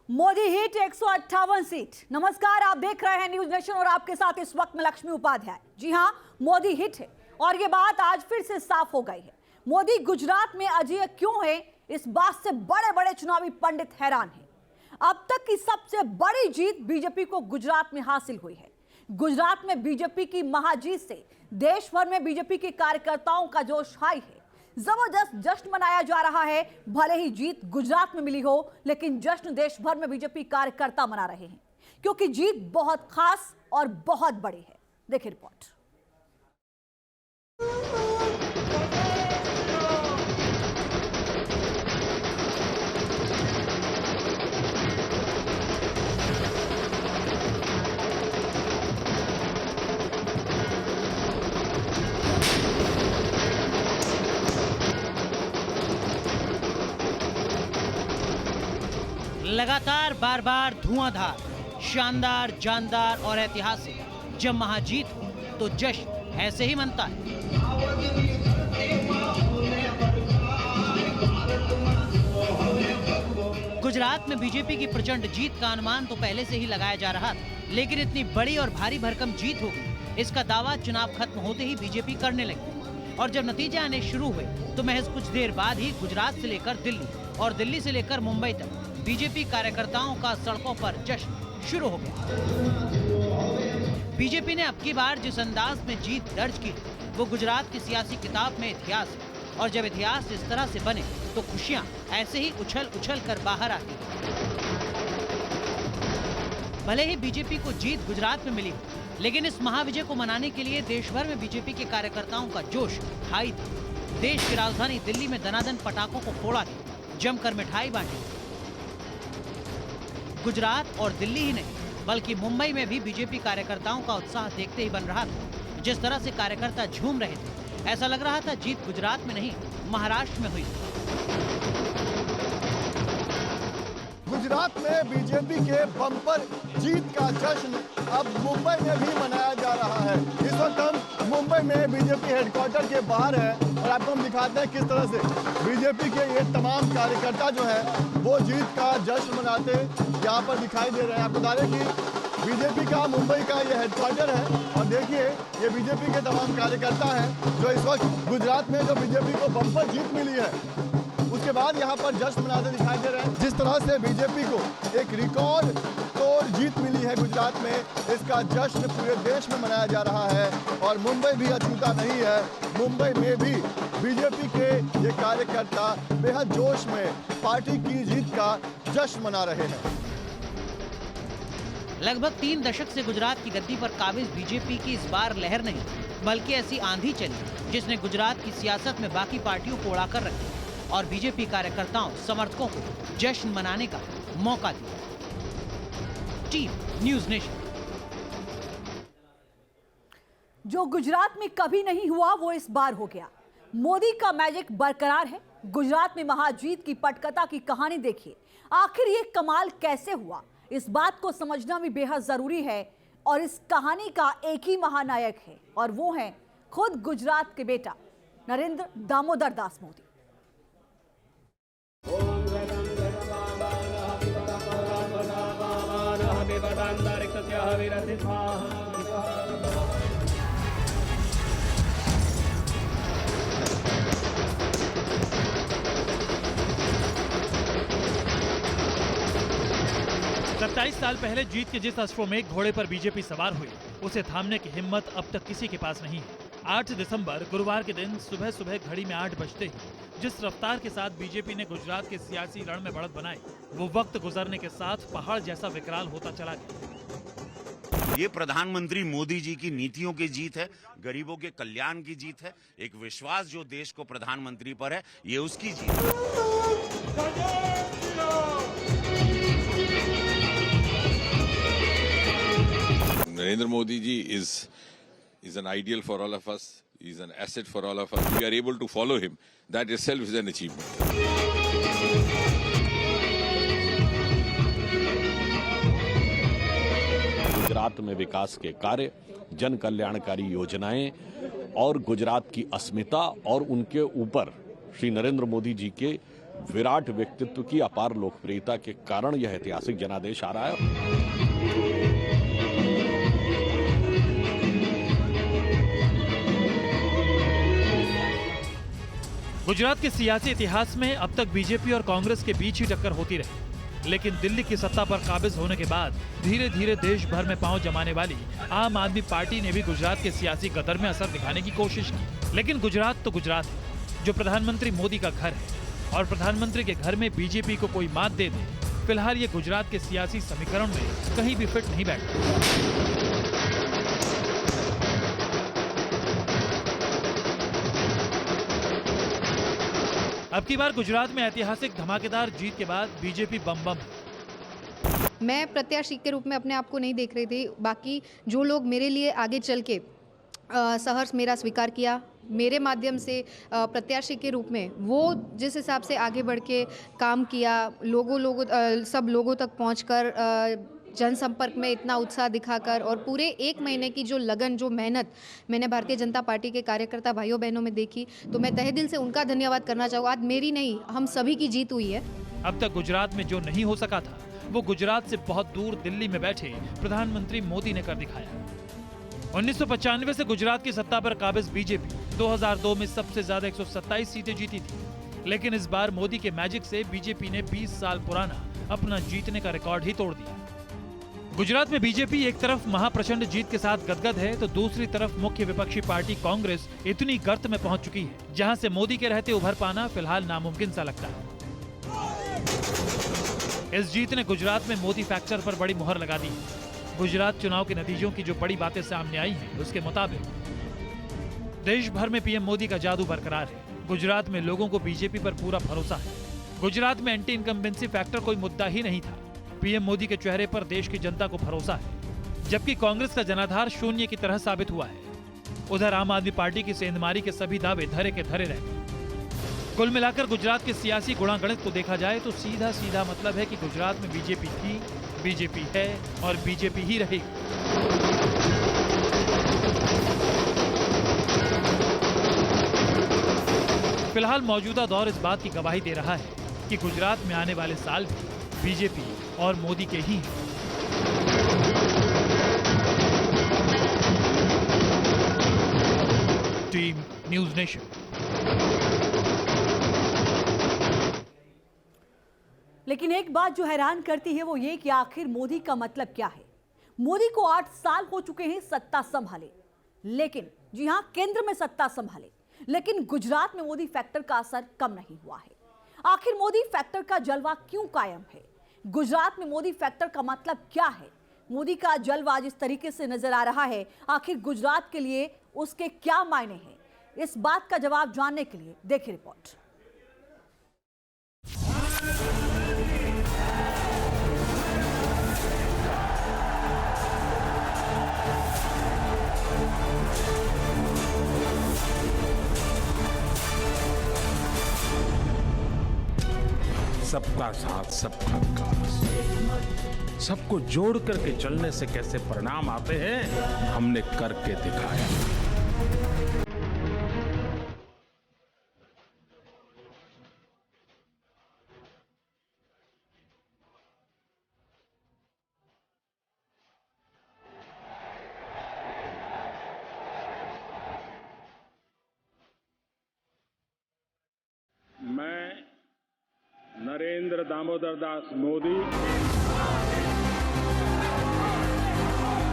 Modi hit 158 seat. नमस्कार, आप देख रहे हैं न्यूज नेशन और आपके साथ इस वक्त में लक्ष्मी उपाध्याय। जी हां, मोदी हिट है और ये बात आज फिर से साफ हो गई है। मोदी गुजरात में अजेय क्यों है, इस बात से बड़े बड़े चुनावी पंडित हैरान हैं। अब तक की सबसे बड़ी जीत बीजेपी को गुजरात में हासिल हुई है। गुजरात में बीजेपी की महाजीत से देश भर में बीजेपी के कार्यकर्ताओं का जोश हाई है। जबरदस्त जश्न मनाया जा रहा है। भले ही जीत गुजरात में मिली हो, लेकिन जश्न देश भर में बीजेपी कार्यकर्ता मना रहे हैं, क्योंकि जीत बहुत खास और बहुत बड़ी है। देखिए रिपोर्ट। लगातार बार बार धुआंधार, शानदार, जानदार और ऐतिहासिक जब महाजीत हो तो जश्न ऐसे ही मनता है। गुजरात में बीजेपी की प्रचंड जीत का अनुमान तो पहले से ही लगाया जा रहा था, लेकिन इतनी बड़ी और भारी भरकम जीत होगी, इसका दावा चुनाव खत्म होते ही बीजेपी करने लगी। और जब नतीजे आने शुरू हुए तो महज कुछ देर बाद ही गुजरात से लेकर दिल्ली और दिल्ली से लेकर मुंबई तक बीजेपी कार्यकर्ताओं का सड़कों पर जश्न शुरू हो गया। बीजेपी ने अब की बार जिस अंदाज में जीत दर्ज की वो गुजरात की सियासी किताब में इतिहास है, और जब इतिहास इस तरह से बने तो खुशियां ऐसे ही उछल उछल कर बाहर आती हैं। भले ही बीजेपी को जीत गुजरात में मिली हो, लेकिन इस महाविजय को मनाने के लिए देश भर में बीजेपी के कार्यकर्ताओं का जोश हाई था। देश की राजधानी दिल्ली में दनादन पटाखों को फोड़ा गया, जमकर मिठाई बांटी। गुजरात और दिल्ली ही नहीं, बल्कि मुंबई में भी बीजेपी कार्यकर्ताओं का उत्साह देखते ही बन रहा था। जिस तरह से कार्यकर्ता झूम रहे थे, ऐसा लग रहा था जीत गुजरात में नहीं, महाराष्ट्र में हुई। गुजरात में बीजेपी के बम्पर जीत का जश्न अब मुंबई में भी मनाया जा रहा है। इस वक्त हम मुंबई में बीजेपी हेडक्वार्टर के बाहर है और आपको हम दिखाते हैं किस तरह से बीजेपी के ये तमाम कार्यकर्ता जो है वो जीत का जश्न मनाते यहाँ पर दिखाई दे रहे हैं। आपको बता दें कि बीजेपी का मुंबई का ये हेडक्वार्टर है और देखिए ये बीजेपी के तमाम कार्यकर्ता हैं जो इस वक्त गुजरात में जो बीजेपी को बम्पर जीत मिली है उसके बाद यहाँ पर जश्न मनाते दिखाई दे रहे हैं। जिस तरह से बीजेपी को एक रिकॉर्ड तोड़ जीत मिली है गुजरात में, इसका जश्न पूरे देश में मनाया जा रहा है और मुंबई भी अछूता नहीं है। मुंबई में भी बीजेपी के ये कार्यकर्ता बेहद जोश में पार्टी की जीत का जश्न मना रहे हैं। लगभग 3 दशक से गुजरात की गद्दी पर काबिज बीजेपी की इस बार लहर नहीं, बल्कि ऐसी आंधी चली जिसने गुजरात की सियासत में बाकी पार्टियों को उड़ाकर रखा और बीजेपी कार्यकर्ताओं समर्थकों को जश्न मनाने का मौका दिया। Team news nation. जो गुजरात में कभी नहीं हुआ वो इस बार हो गया। मोदी का मैजिक बरकरार है। गुजरात में महाजीत की पटकथा की कहानी देखिए। आखिर ये कमाल कैसे हुआ, इस बात को समझना भी बेहद जरूरी है। और इस कहानी का एक ही महानायक है और वो है खुद गुजरात के बेटा नरेंद्र दामोदर दास मोदी। सत्ताईस साल पहले जीत के जिस अश्वमेघ घोड़े पर बीजेपी सवार हुई, उसे थामने की हिम्मत अब तक किसी के पास नहीं है। 8 दिसंबर गुरुवार के दिन सुबह सुबह घड़ी में 8 बजते ही जिस रफ्तार के साथ बीजेपी ने गुजरात के सियासी रण में बढ़त बनाई, वो वक्त गुजरने के साथ पहाड़ जैसा विकराल होता चला गया। ये प्रधानमंत्री मोदी जी की नीतियों की जीत है, गरीबों के कल्याण की जीत है, एक विश्वास जो देश को प्रधानमंत्री पर है, ये उसकी जीत है। Narendra Modi ji is an ideal for all of us. He is an asset for all of us. We are able to follow him. That itself is an achievement. Gujarat में विकास के कार्य, जन कल्याणकारी योजनाएं और गुजरात की अस्मिता और उनके ऊपर श्री नरेंद्र मोदी जी के विराट व्यक्तित्व की अपार लोकप्रियता के कारण यह ऐतिहासिक जनादेश आ रहा है। गुजरात के सियासी इतिहास में अब तक बीजेपी और कांग्रेस के बीच ही टक्कर होती रही, लेकिन दिल्ली की सत्ता पर काबिज होने के बाद धीरे धीरे देश भर में पांव जमाने वाली आम आदमी पार्टी ने भी गुजरात के सियासी गदर में असर दिखाने की कोशिश की। लेकिन गुजरात तो गुजरात है, जो प्रधानमंत्री मोदी का घर है, और प्रधानमंत्री के घर में बीजेपी को कोई मात दे दे, फिलहाल ये गुजरात के सियासी समीकरण में कहीं भी फिट नहीं बैठता। अब की बार गुजरात में ऐतिहासिक धमाकेदार जीत के बाद बीजेपी बम बम है। मैं प्रत्याशी के रूप में अपने आप को नहीं देख रही थी। बाकी जो लोग मेरे लिए आगे चल के सहर्ष मेरा स्वीकार किया, मेरे माध्यम से प्रत्याशी के रूप में वो जिस हिसाब से आगे बढ़ के काम किया, सब लोगों तक पहुंचकर जनसंपर्क में इतना उत्साह दिखाकर, और पूरे 1 महीने की जो लगन, जो मेहनत मैंने भारतीय जनता पार्टी के कार्यकर्ता भाइयों बहनों में देखी, तो मैं तहे दिल से उनका धन्यवाद करना चाहूँगा। आज मेरी नहीं, हम सभी की जीत हुई है। अब तक गुजरात में जो नहीं हो सका था, वो गुजरात से बहुत दूर दिल्ली में बैठे प्रधानमंत्री मोदी ने कर दिखाया। 1995 से गुजरात की सत्ता पर काबिज बीजेपी 2002 में सबसे ज्यादा 127 सीटें जीती थी, लेकिन इस बार मोदी के मैजिक से बीजेपी ने 20 साल पुराना अपना जीतने का रिकॉर्ड ही तोड़ दिया। गुजरात में बीजेपी एक तरफ महाप्रचंड जीत के साथ गदगद है, तो दूसरी तरफ मुख्य विपक्षी पार्टी कांग्रेस इतनी गर्त में पहुंच चुकी है, जहां से मोदी के रहते उभर पाना फिलहाल नामुमकिन सा लगता है। इस जीत ने गुजरात में मोदी फैक्टर पर बड़ी मुहर लगा दी है। गुजरात चुनाव के नतीजों की जो बड़ी बातें सामने आई हैं, उसके मुताबिक देश भर में पीएम मोदी का जादू बरकरार है। गुजरात में लोगों को बीजेपी पर पूरा भरोसा है। गुजरात में एंटी इनकम्बेंसी फैक्टर कोई मुद्दा ही नहीं था। पीएम मोदी के चेहरे पर देश की जनता को भरोसा है, जबकि कांग्रेस का जनाधार शून्य की तरह साबित हुआ है। उधर आम आदमी पार्टी की सेंधमारी के सभी दावे धरे के धरे रहे। कुल मिलाकर गुजरात के सियासी गुणागणित को देखा जाए तो सीधा सीधा मतलब है कि गुजरात में बीजेपी थी, बीजेपी है और बीजेपी ही रहेगी। फिलहाल मौजूदा दौर इस बात की गवाही दे रहा है कि गुजरात में आने वाले साल भी बीजेपी और मोदी के ही हैं। Team news nation. लेकिन एक बात जो हैरान करती है वो ये कि आखिर मोदी का मतलब क्या है। मोदी को 8 साल हो चुके हैं सत्ता संभाले, लेकिन जी हां, केंद्र में सत्ता संभाले, लेकिन गुजरात में मोदी फैक्टर का असर कम नहीं हुआ है। आखिर मोदी फैक्टर का जलवा क्यों कायम है? गुजरात में मोदी फैक्टर का मतलब क्या है? मोदी का जलवा जिस तरीके से नजर आ रहा है, आखिर गुजरात के लिए उसके क्या मायने हैं? इस बात का जवाब जानने के लिए देखिए रिपोर्ट। सबका साथ सबका विकास, सबको जोड़ करके चलने से कैसे परिणाम आते हैं, हमने करके दिखाया। मैं नरेंद्र दामोदर दास मोदी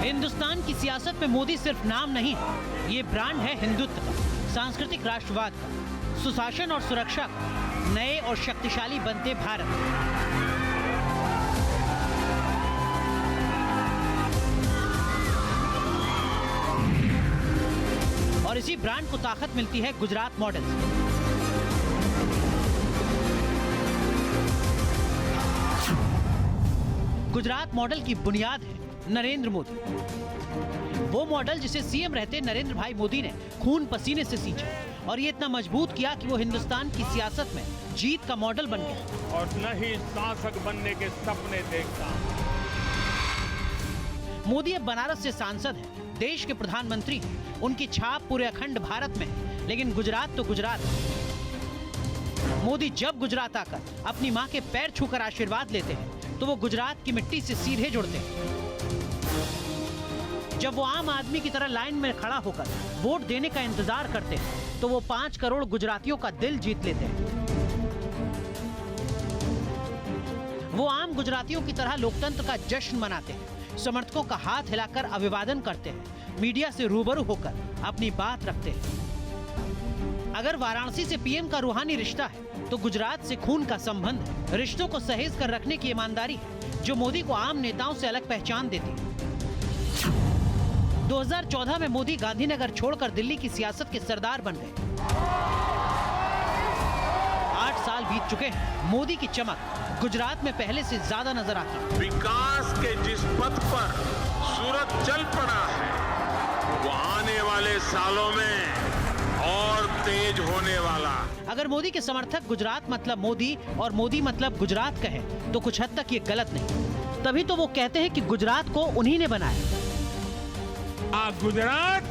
हिंदुस्तान की सियासत में मोदी सिर्फ नाम नहीं है, ये ब्रांड है हिंदुत्व का, सांस्कृतिक राष्ट्रवाद का, सुशासन और सुरक्षा का, नए और शक्तिशाली बनते भारत। और इसी ब्रांड को ताकत मिलती है गुजरात मॉडल से। गुजरात मॉडल की बुनियाद है नरेंद्र मोदी, वो मॉडल जिसे सीएम रहते नरेंद्र भाई मोदी ने खून पसीने से सींचा और ये इतना मजबूत किया कि वो हिंदुस्तान की सियासत में जीत का मॉडल बन गया। और नहीं शासक बनने के सपने देखता। मोदी अब बनारस से सांसद हैं, देश के प्रधानमंत्री हैं, उनकी छाप पूरे अखंड भारत में है, लेकिन गुजरात तो गुजरात है। मोदी जब गुजरात आकर अपनी मां के पैर छूकर आशीर्वाद लेते हैं तो वो गुजरात की मिट्टी से सीधे जुड़ते हैं। जब वो आम आदमी की तरह लाइन में खड़ा होकर वोट देने का इंतजार करते हैं तो वो 5 करोड़ गुजरातियों का दिल जीत लेते हैं। वो आम गुजरातियों की तरह लोकतंत्र का जश्न मनाते हैं, समर्थकों का हाथ हिलाकर अभिवादन करते हैं, मीडिया से रूबरू होकर अपनी बात रखते हैं। अगर वाराणसी से पीएम का रूहानी रिश्ता है तो गुजरात से खून का संबंध है। रिश्तों को सहेज कर रखने की ईमानदारी है जो मोदी को आम नेताओं से अलग पहचान देती है। 2014 में मोदी गांधीनगर छोड़कर दिल्ली की सियासत के सरदार बन गए। 8 साल बीत चुके हैं। मोदी की चमक गुजरात में पहले से ज्यादा नजर आती है। विकास के जिस पथ पर सूरत चल पड़ा है वो आने वाले सालों में और तेज होने वाला। अगर मोदी के समर्थक गुजरात मतलब मोदी और मोदी मतलब गुजरात कहें तो कुछ हद तक ये गलत नहीं। तभी तो वो कहते हैं कि गुजरात को उन्हीं ने बनाया। आ गुजरात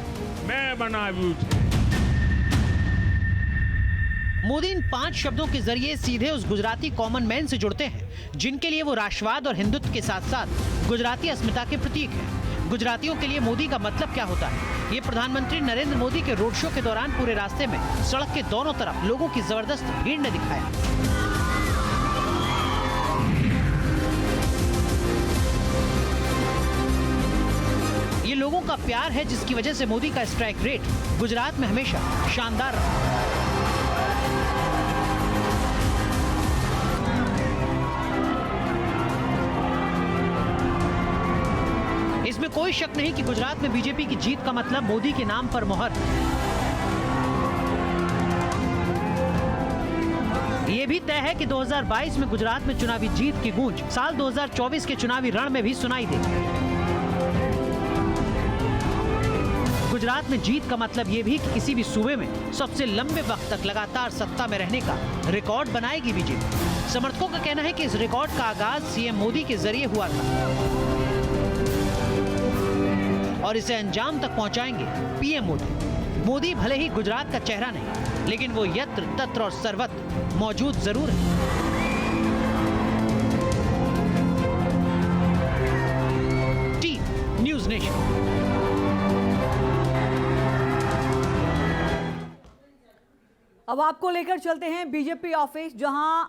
मैं बनाव्यू छे। मोदी इन 5 शब्दों के जरिए सीधे उस गुजराती कॉमन मैन से जुड़ते हैं जिनके लिए वो राष्ट्रवाद और हिंदुत्व के साथ साथ गुजराती अस्मिता के प्रतीक हैं। गुजरातियों के लिए मोदी का मतलब क्या होता है ये प्रधानमंत्री नरेंद्र मोदी के रोड शो के दौरान पूरे रास्ते में सड़क के दोनों तरफ लोगों की जबरदस्त भीड़ ने दिखाया। ये लोगों का प्यार है जिसकी वजह से मोदी का स्ट्राइक रेट गुजरात में हमेशा शानदार रहा। इसमें कोई शक नहीं कि गुजरात में बीजेपी की जीत का मतलब मोदी के नाम पर मोहर। ये भी तय है कि 2022 में गुजरात में चुनावी जीत की गूंज साल 2024 के चुनावी रण में भी सुनाई देगी। गुजरात में जीत का मतलब ये भी कि किसी भी सूबे में सबसे लंबे वक्त तक लगातार सत्ता में रहने का रिकॉर्ड बनाएगी बीजेपी। समर्थकों का कहना है कि इस रिकॉर्ड का आगाज सीएम मोदी के जरिए हुआ था और इसे अंजाम तक पहुंचाएंगे पीएम मोदी। मोदी भले ही गुजरात का चेहरा नहीं, लेकिन वो यत्र तत्र और सर्वत्र मौजूद जरूर है। Team news nation. अब आपको लेकर चलते हैं बीजेपी ऑफिस, जहां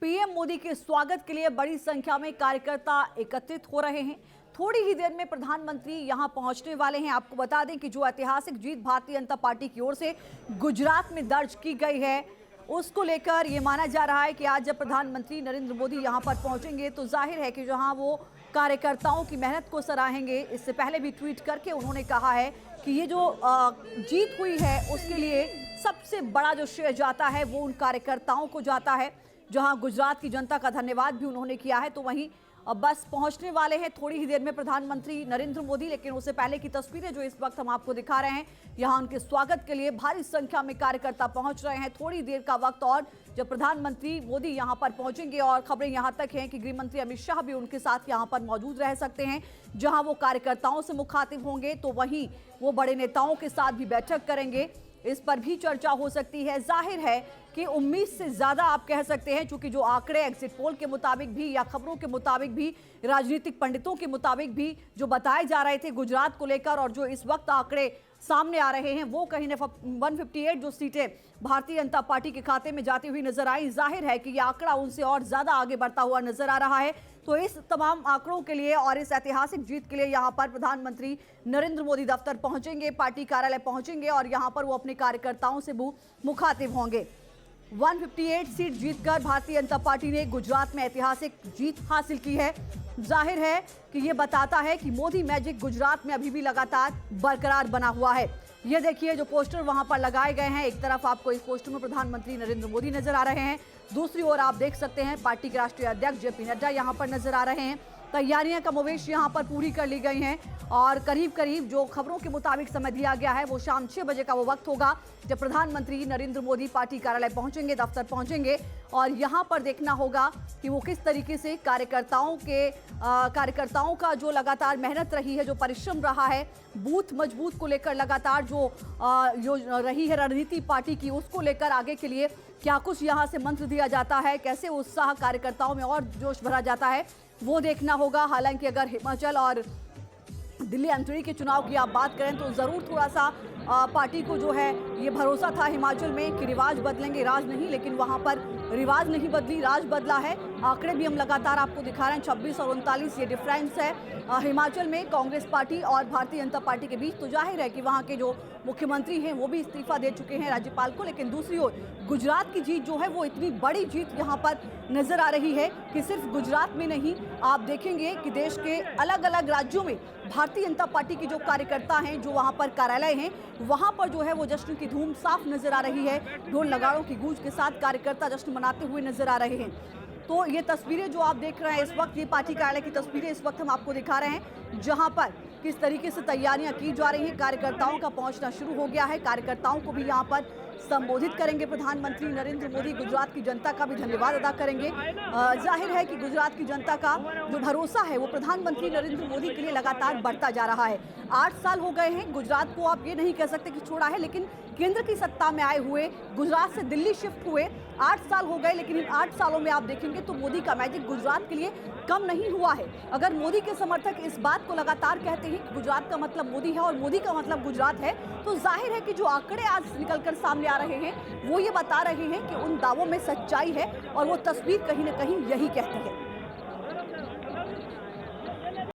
पीएम मोदी के स्वागत के लिए बड़ी संख्या में कार्यकर्ता एकत्रित हो रहे हैं। थोड़ी ही देर में प्रधानमंत्री यहां पहुंचने वाले हैं। आपको बता दें कि जो ऐतिहासिक जीत भारतीय जनता पार्टी की ओर से गुजरात में दर्ज की गई है, उसको लेकर ये माना जा रहा है कि आज जब प्रधानमंत्री नरेंद्र मोदी यहां पर पहुंचेंगे तो जाहिर है कि जहां वो कार्यकर्ताओं की मेहनत को सराहेंगे। इससे पहले भी ट्वीट करके उन्होंने कहा है कि ये जो जीत हुई है उसके लिए सबसे बड़ा जो श्रेय जाता है वो उन कार्यकर्ताओं को जाता है। जहां गुजरात की जनता का धन्यवाद भी उन्होंने किया है। तो वहीं बस पहुंचने वाले हैं थोड़ी ही देर में प्रधानमंत्री नरेंद्र मोदी, लेकिन उससे पहले की तस्वीरें जो इस वक्त हम आपको दिखा रहे हैं, यहां उनके स्वागत के लिए भारी संख्या में कार्यकर्ता पहुंच रहे हैं। थोड़ी देर का वक्त और जब प्रधानमंत्री मोदी यहां पर पहुंचेंगे और खबरें यहां तक हैं कि गृह मंत्री अमित शाह भी उनके साथ यहां पर मौजूद रह सकते हैं। जहां वो कार्यकर्ताओं से मुखातिब होंगे तो वहीं वो बड़े नेताओं के साथ भी बैठक करेंगे। इस पर भी चर्चा हो सकती है। जाहिर है कि उम्मीद से ज्यादा आप कह सकते हैं, क्योंकि जो आंकड़े एग्जिट पोल के मुताबिक भी या खबरों के मुताबिक भी, राजनीतिक पंडितों के मुताबिक भी जो बताए जा रहे थे गुजरात को लेकर और जो इस वक्त आंकड़े सामने आ रहे हैं, वो कहीं ना 158 जो सीटें भारतीय जनता पार्टी के खाते में जाती हुई नजर आई। जाहिर है कि यह आंकड़ा उनसे और ज्यादा आगे बढ़ता हुआ नजर आ रहा है। तो इस तमाम आंकड़ों के लिए और इस ऐतिहासिक जीत के लिए यहां पर प्रधानमंत्री नरेंद्र मोदी दफ्तर पहुंचेंगे, पार्टी कार्यालय पहुंचेंगे और यहां पर वो अपने कार्यकर्ताओं से मुखातिब होंगे। 158 सीट जीतकर भारतीय जनता पार्टी ने गुजरात में ऐतिहासिक जीत हासिल की है। जाहिर है कि ये बताता है कि मोदी मैजिक गुजरात में अभी भी लगातार बरकरार बना हुआ है। ये देखिए जो पोस्टर वहां पर लगाए गए हैं, एक तरफ आपको इस पोस्टर में प्रधानमंत्री नरेंद्र मोदी नजर आ रहे हैं, दूसरी ओर आप देख सकते हैं पार्टी के राष्ट्रीय अध्यक्ष जेपी नड्डा यहां पर नजर आ रहे हैं। तैयारियां कमोवेश यहां पर पूरी कर ली गई हैं और करीब करीब जो खबरों के मुताबिक समय दिया गया है वो शाम 6 बजे का वो वक्त होगा जब प्रधानमंत्री नरेंद्र मोदी पार्टी कार्यालय पहुंचेंगे, दफ्तर पहुंचेंगे और यहां पर देखना होगा कि वो किस तरीके से कार्यकर्ताओं का जो लगातार मेहनत रही है, जो परिश्रम रहा है, बूथ मजबूत को लेकर लगातार जो रही है रणनीति पार्टी की, उसको लेकर आगे के लिए क्या कुछ यहां से मंत्र दिया जाता है, कैसे उत्साह कार्यकर्ताओं में और जोश भरा जाता है, वो देखना होगा। हालांकि अगर हिमाचल और दिल्ली एमपी के चुनाव की आप बात करें तो ज़रूर थोड़ा सा पार्टी को जो है ये भरोसा था हिमाचल में कि रिवाज बदलेंगे, राज नहीं, लेकिन वहां पर रिवाज नहीं बदली, राज बदला है। आंकड़े भी हम लगातार आपको दिखा रहे हैं, 26 और 39 ये डिफरेंस है हिमाचल में कांग्रेस पार्टी और भारतीय जनता पार्टी के बीच। तो जाहिर है कि वहां के जो मुख्यमंत्री हैं वो भी इस्तीफा दे चुके हैं राज्यपाल को। लेकिन दूसरी ओर गुजरात की जीत जो है वो इतनी बड़ी जीत यहाँ पर नजर आ रही है कि सिर्फ गुजरात में नहीं, आप देखेंगे कि देश के अलग अलग राज्यों में भारतीय जनता पार्टी के जो कार्यकर्ता हैं, जो वहाँ पर कार्यालय हैं, वहाँ पर जो है वो जश्न की धूम साफ नजर आ रही है। ढोल नगाड़ों की गूंज के साथ कार्यकर्ता जश्न मनाते हुए नजर आ रहे हैं। तो ये तस्वीरें जो आप देख रहे हैं इस वक्त, ये पार्टी कार्यालय की तस्वीरें इस वक्त हम आपको दिखा रहे हैं, जहां पर किस तरीके से तैयारियां की जा रही हैं। कार्यकर्ताओं का पहुंचना शुरू हो गया है। कार्यकर्ताओं को भी यहां पर संबोधित करेंगे प्रधानमंत्री नरेंद्र मोदी। गुजरात की जनता का भी धन्यवाद अदा करेंगे। जाहिर है कि गुजरात की जनता का जो भरोसा है वो प्रधानमंत्री नरेंद्र मोदी के लिए लगातार बढ़ता जा रहा है। 8 साल हो गए हैं गुजरात को, आप ये नहीं कह सकते कि छोड़ा है, लेकिन केंद्र की सत्ता में आए हुए, गुजरात से दिल्ली शिफ्ट हुए 8 साल हो गए। लेकिन इन 8 सालों में आप देखेंगे तो मोदी का मैजिक गुजरात के लिए कम नहीं हुआ है। अगर मोदी के समर्थक इस बात को लगातार कहते हैं कि गुजरात का मतलब मोदी है और मोदी का मतलब गुजरात है, तो जाहिर है कि जो आंकड़े आज निकलकर सामने आ रहे हैं वो ये बता रहे हैं कि उन दावों में सच्चाई है और वो तस्वीर कहीं ना कहीं यही कहती है।